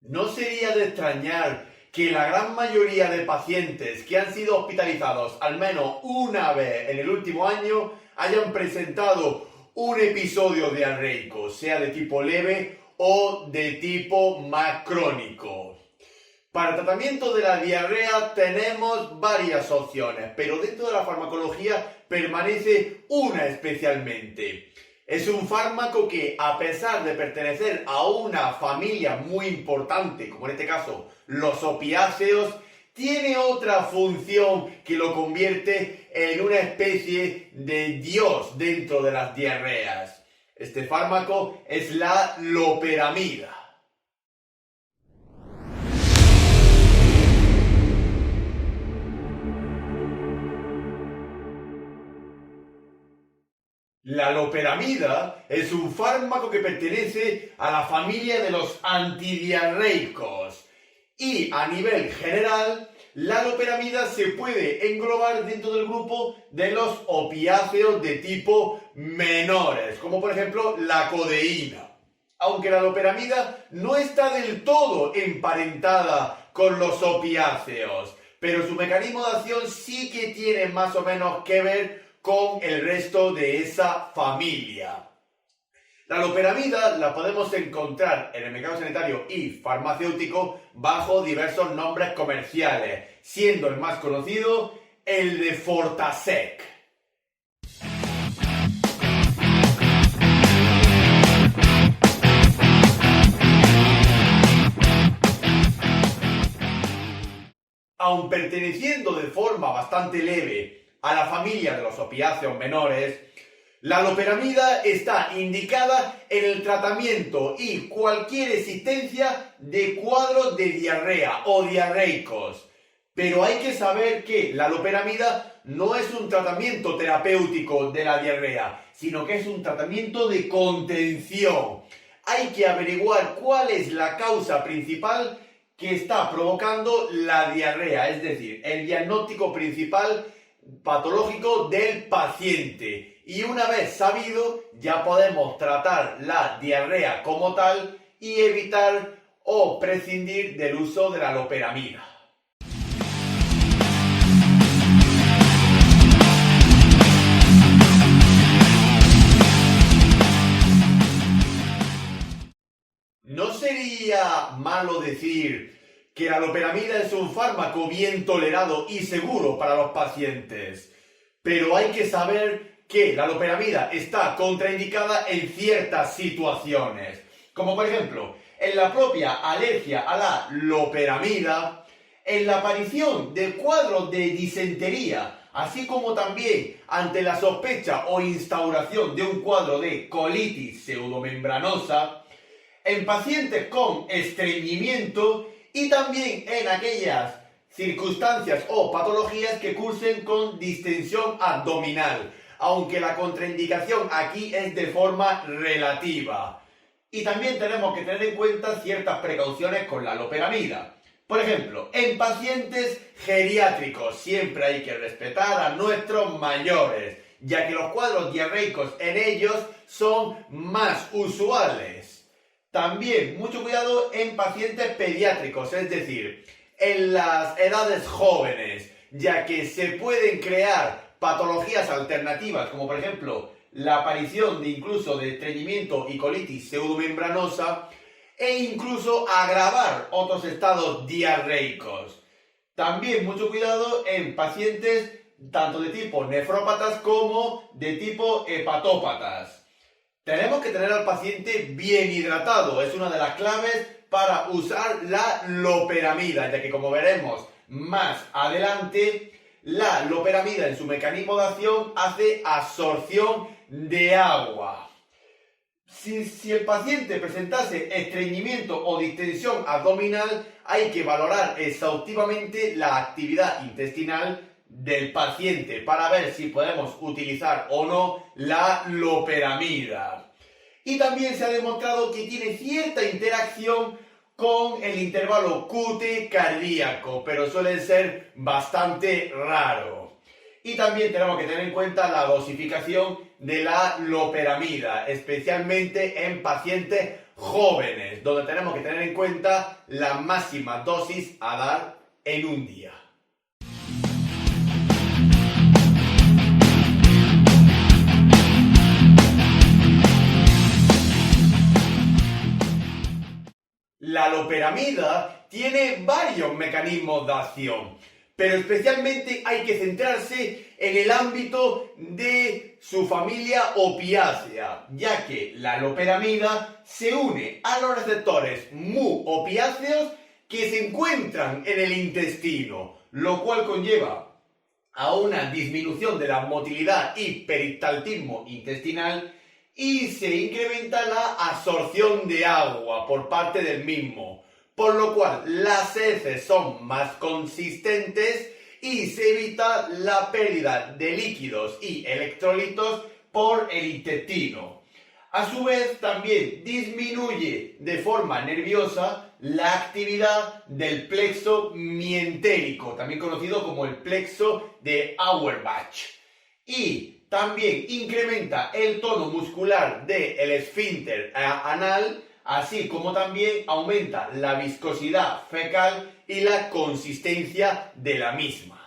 No sería de extrañar que la gran mayoría de pacientes que han sido hospitalizados al menos una vez en el último año hayan presentado un episodio diarreico, sea de tipo leve o de tipo más crónico. Para el tratamiento de la diarrea tenemos varias opciones, pero dentro de la farmacología permanece una especialmente. Es un fármaco que, a pesar de pertenecer a una familia muy importante, como en este caso los opiáceos, tiene otra función que lo convierte en una especie de dios dentro de las diarreas. Este fármaco es la loperamida. La loperamida es un fármaco que pertenece a la familia de los antidiarreicos y a nivel general la loperamida se puede englobar dentro del grupo de los opiáceos de tipo menores, como por ejemplo la codeína. Aunque la loperamida no está del todo emparentada con los opiáceos, pero su mecanismo de acción sí que tiene más o menos que ver con el resto de esa familia. La loperamida la podemos encontrar en el mercado sanitario y farmacéutico bajo diversos nombres comerciales, siendo el más conocido el de Fortasec. Aun perteneciendo de forma bastante leve a la familia de los opiáceos menores, la loperamida está indicada en el tratamiento y cualquier existencia de cuadros de diarrea o diarreicos. Pero hay que saber que la loperamida no es un tratamiento terapéutico de la diarrea, sino que es un tratamiento de contención. Hay que averiguar cuál es la causa principal que está provocando la diarrea, es decir, el diagnóstico principal patológico del paciente. Y una vez sabido, ya podemos tratar la diarrea como tal y evitar o prescindir del uso de la loperamida. ¿No sería malo decir que la loperamida es un fármaco bien tolerado y seguro para los pacientes? Pero hay que saber que la loperamida está contraindicada en ciertas situaciones, como por ejemplo en la propia alergia a la loperamida, en la aparición de cuadros de disentería, así como también ante la sospecha o instauración de un cuadro de colitis pseudomembranosa, en pacientes con estreñimiento y también en aquellas circunstancias o patologías que cursen con distensión abdominal, aunque la contraindicación aquí es de forma relativa. Y también tenemos que tener en cuenta ciertas precauciones con la loperamida. Por ejemplo, en pacientes geriátricos siempre hay que respetar a nuestros mayores, ya que los cuadros diarreicos en ellos son más usuales. También mucho cuidado en pacientes pediátricos, es decir, en las edades jóvenes, ya que se pueden crear patologías alternativas, como por ejemplo la aparición de incluso de estreñimiento y colitis pseudomembranosa, e incluso agravar otros estados diarreicos. También mucho cuidado en pacientes tanto de tipo nefrópatas como de tipo hepatópatas. Tenemos que tener al paciente bien hidratado, es una de las claves para usar la loperamida, ya que como veremos más adelante, la loperamida en su mecanismo de acción hace absorción de agua. Si el paciente presentase estreñimiento o distensión abdominal, hay que valorar exhaustivamente la actividad intestinal del paciente para ver si podemos utilizar o no la loperamida. Y también se ha demostrado que tiene cierta interacción con el intervalo QT cardíaco, pero suele ser bastante raro. Y también tenemos que tener en cuenta la dosificación de la loperamida, especialmente en pacientes jóvenes, donde tenemos que tener en cuenta la máxima dosis a dar en un día. La loperamida tiene varios mecanismos de acción, pero especialmente hay que centrarse en el ámbito de su familia opiácea, ya que la loperamida se une a los receptores mu opiáceos que se encuentran en el intestino, lo cual conlleva a una disminución de la motilidad y peristaltismo intestinal y se incrementa la absorción de agua por parte del mismo, por lo cual las heces son más consistentes y se evita la pérdida de líquidos y electrolitos por el intestino. A su vez, también disminuye de forma nerviosa la actividad del plexo mientérico, también conocido como el plexo de Auerbach, y también incrementa el tono muscular del esfínter anal, así como también aumenta la viscosidad fecal y la consistencia de la misma.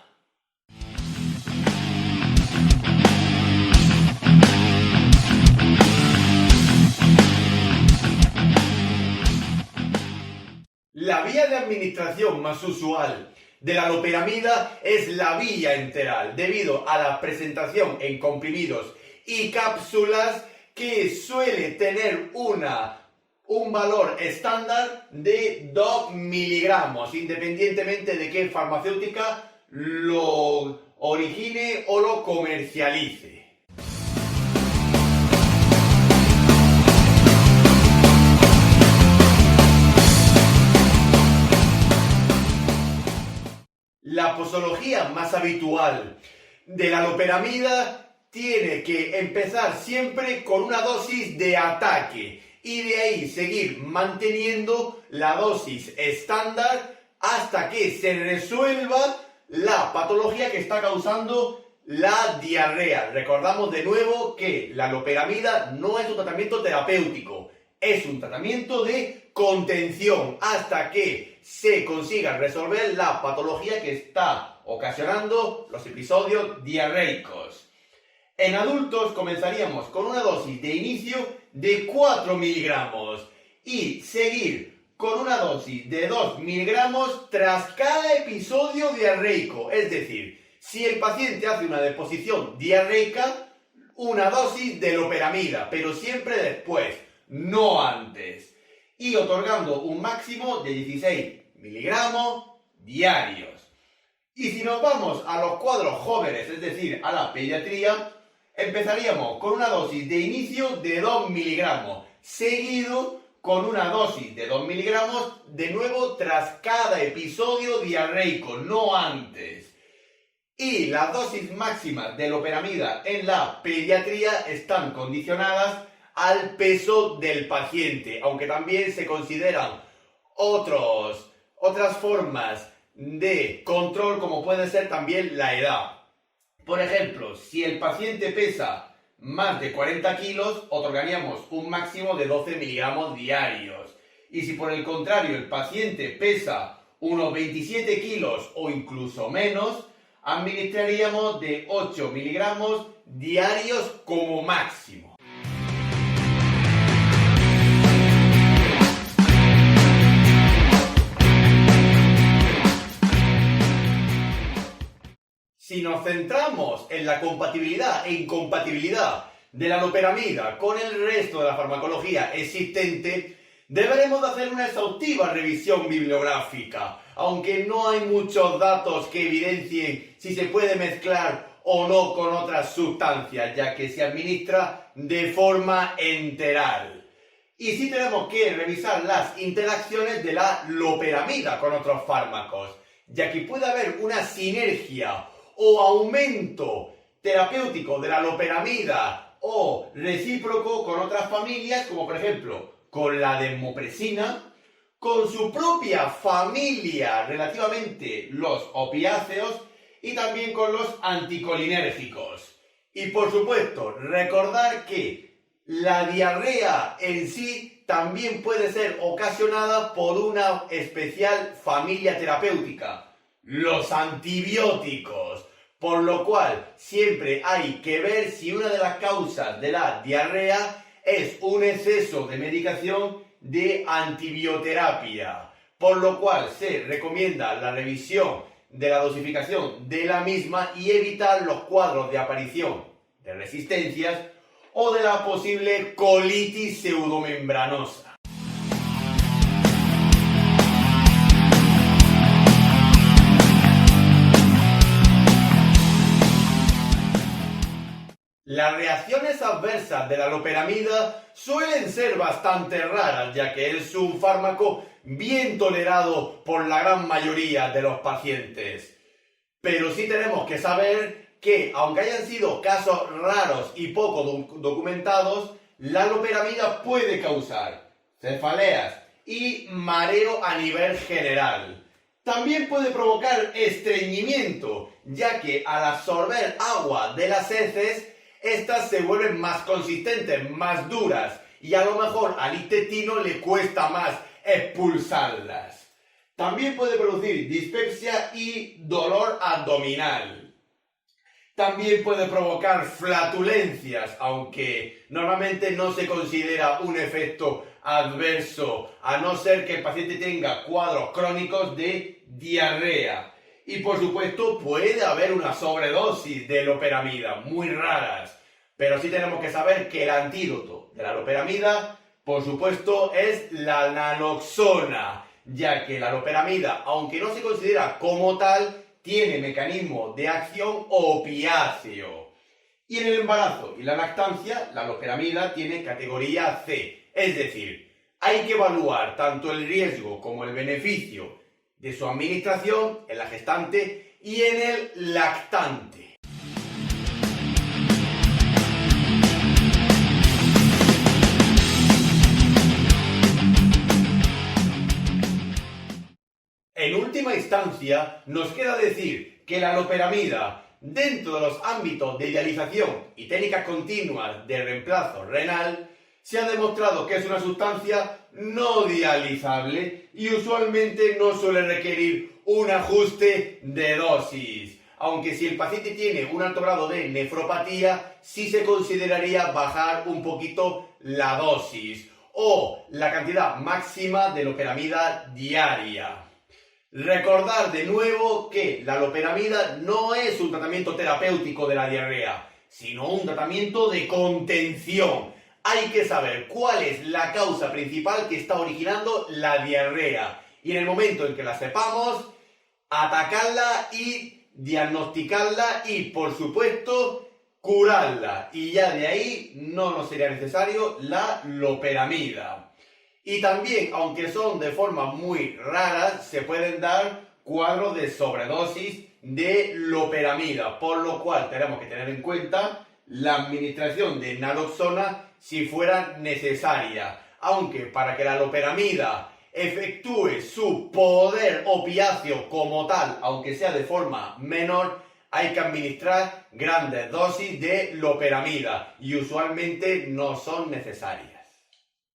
La vía de administración más usual de la loperamida es la vía enteral, debido a la presentación en comprimidos y cápsulas que suele tener un valor estándar de 2 miligramos, independientemente de qué farmacéutica lo origine o lo comercialice. La posología más habitual de la loperamida tiene que empezar siempre con una dosis de ataque y de ahí seguir manteniendo la dosis estándar hasta que se resuelva la patología que está causando la diarrea. Recordamos de nuevo que la loperamida no es un tratamiento terapéutico, es un tratamiento de contención hasta que se consiga resolver la patología que está ocasionando los episodios diarreicos. En adultos comenzaríamos con una dosis de inicio de 4 miligramos y seguir con una dosis de 2 miligramos tras cada episodio diarreico. Es decir, si el paciente hace una deposición diarreica, una dosis de loperamida, pero siempre después, no antes, y otorgando un máximo de 16 miligramos diarios. Y si nos vamos a los cuadros jóvenes, es decir, a la pediatría, empezaríamos con una dosis de inicio de 2 miligramos, seguido con una dosis de 2 miligramos de nuevo tras cada episodio diarreico, no antes. Y las dosis máximas de loperamida en la pediatría están condicionadas al peso del paciente, aunque también se consideran otras formas de control, como puede ser también la edad. Por ejemplo, si el paciente pesa más de 40 kilos, otorgaríamos un máximo de 12 miligramos diarios. Y si por el contrario el paciente pesa unos 27 kilos o incluso menos, administraríamos de 8 miligramos diarios como máximo. Si nos centramos en la compatibilidad e incompatibilidad de la loperamida con el resto de la farmacología existente, deberemos de hacer una exhaustiva revisión bibliográfica, aunque no hay muchos datos que evidencien si se puede mezclar o no con otras sustancias, ya que se administra de forma enteral. Y sí tenemos que revisar las interacciones de la loperamida con otros fármacos, ya que puede haber una sinergia o aumento terapéutico de la loperamida o recíproco con otras familias, como por ejemplo con la desmopresina, con su propia familia relativamente los opiáceos y también con los anticolinérgicos. Y por supuesto, recordar que la diarrea en sí también puede ser ocasionada por una especial familia terapéutica, los antibióticos, por lo cual siempre hay que ver si una de las causas de la diarrea es un exceso de medicación de antibioterapia, por lo cual se recomienda la revisión de la dosificación de la misma y evitar los cuadros de aparición de resistencias o de la posible colitis pseudomembranosa. Las reacciones adversas de la loperamida suelen ser bastante raras, ya que es un fármaco bien tolerado por la gran mayoría de los pacientes. Pero sí tenemos que saber que, aunque hayan sido casos raros y poco documentados, la loperamida puede causar cefaleas y mareo a nivel general. También puede provocar estreñimiento, ya que al absorber agua de las heces, estas se vuelven más consistentes, más duras, y a lo mejor al intestino le cuesta más expulsarlas. También puede producir dispepsia y dolor abdominal. También puede provocar flatulencias, aunque normalmente no se considera un efecto adverso, a no ser que el paciente tenga cuadros crónicos de diarrea. Y por supuesto puede haber una sobredosis de loperamida, muy raras. Pero sí tenemos que saber que el antídoto de la loperamida, por supuesto, es la naloxona, ya que la loperamida, aunque no se considera como tal, tiene mecanismo de acción opiáceo. Y en el embarazo y la lactancia, la loperamida tiene categoría C, es decir, hay que evaluar tanto el riesgo como el beneficio de su administración en la gestante y en el lactante. En última instancia, nos queda decir que la loperamida, dentro de los ámbitos de dialización y técnicas continuas de reemplazo renal, se ha demostrado que es una sustancia no dializable y usualmente no suele requerir un ajuste de dosis. Aunque si el paciente tiene un alto grado de nefropatía, sí se consideraría bajar un poquito la dosis o la cantidad máxima de loperamida diaria. Recordar de nuevo que la loperamida no es un tratamiento terapéutico de la diarrea, sino un tratamiento de contención. Hay que saber cuál es la causa principal que está originando la diarrea y en el momento en que la sepamos, atacarla y diagnosticarla y, por supuesto, curarla. Y ya de ahí no nos sería necesario la loperamida. Y también, aunque son de forma muy raras, se pueden dar cuadros de sobredosis de loperamida, por lo cual tenemos que tener en cuenta la administración de naloxona si fuera necesaria, aunque para que la loperamida efectúe su poder opiáceo como tal, aunque sea de forma menor, hay que administrar grandes dosis de loperamida y usualmente no son necesarias.